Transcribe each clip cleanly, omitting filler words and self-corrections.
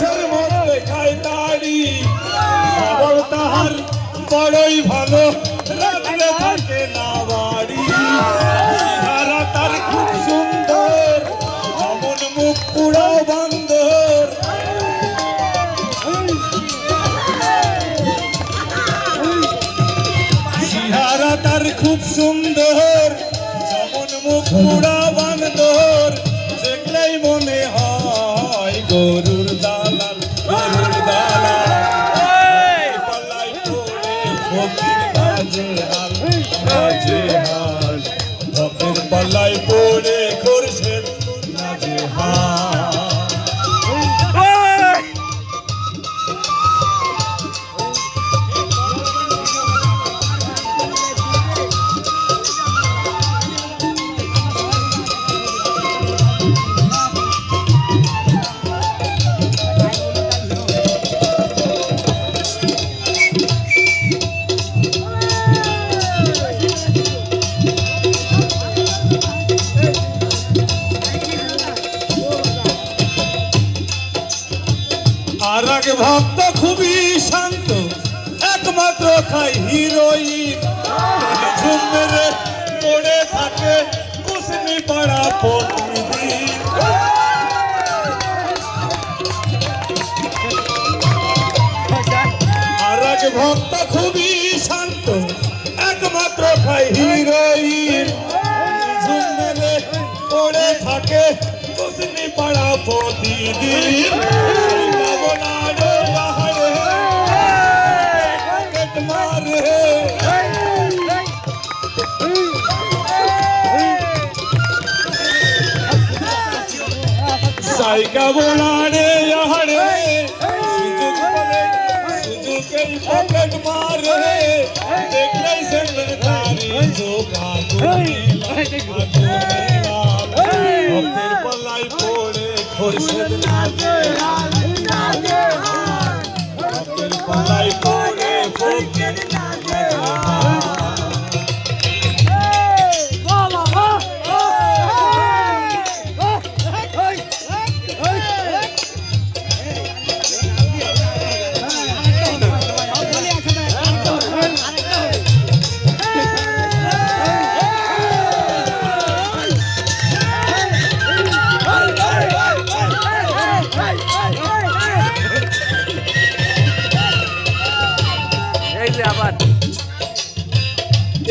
মাছের মধ্যে খায় তাড়ি খবর তাহার বড়ই ভালো রাত্রে থাকে না বাড়ি চেহারা তার খুব সুন্দর অমন মুখ পুরো বান্দর চেহারা তার খুব সুন্দর অমন মুখ পুরো বান্দর দেখলেই মনে হয় গরুর দালাল গরুর দালাল পাল্লাই পড়ে ফকির নাজেহাল নাজেহাল ফকির পাল্লাই পড়ে খোরশেদ নাজেহাল আর এক ভক্ত খুবই শান্ত একমাত্র খাই হিরোইন ঝুম মেরে পড়ে থাকে কুসনি পাড়া প্রতিদিন আর এক ভক্ত খুবই শান্ত একমাত্র খাই হিরোইন ঝুম মেরে পড়ে থাকে কুসনি পাড়া প্রতিদিন साइका बोलाने यहाड़े सुजुके पॉकेट मारे देख ले संगतारी जो अपने पल्लाई पोड़े खुर्शद नाचे अपने पल्लाई पोड़े खुर्शद नाचे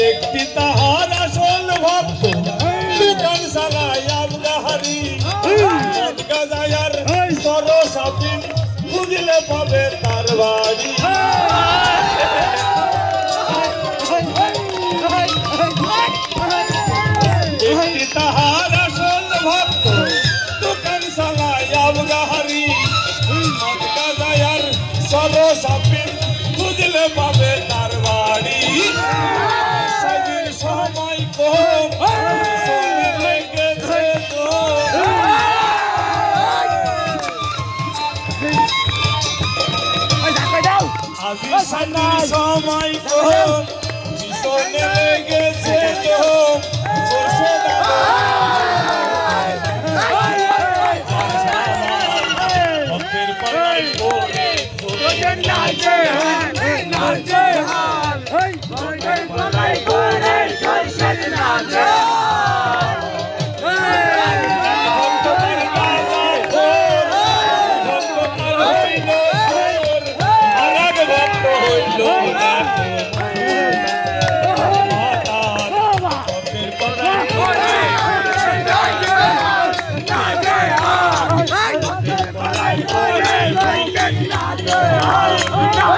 একটি তাহার আসল ভক্ত দোকান চালায় আবগাহারি মদ গাজায়ার সরসাপিন খুঁজলে পাবে তার বাড়ি একটি তাহার আসল ভক্ত দোকান চালায় আবগাহারি মদ গাজায়ার সরসাপিন খুঁজলে পাবে তার বাড়ি সময় কম লেগেছে তো আজি সাজির সময় কম পিছনে লেগেছে তো ভক্তের পাল্লাই পড়ে নাচে নাচে ভক্তের পাল্লাই পড়ে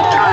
Hey!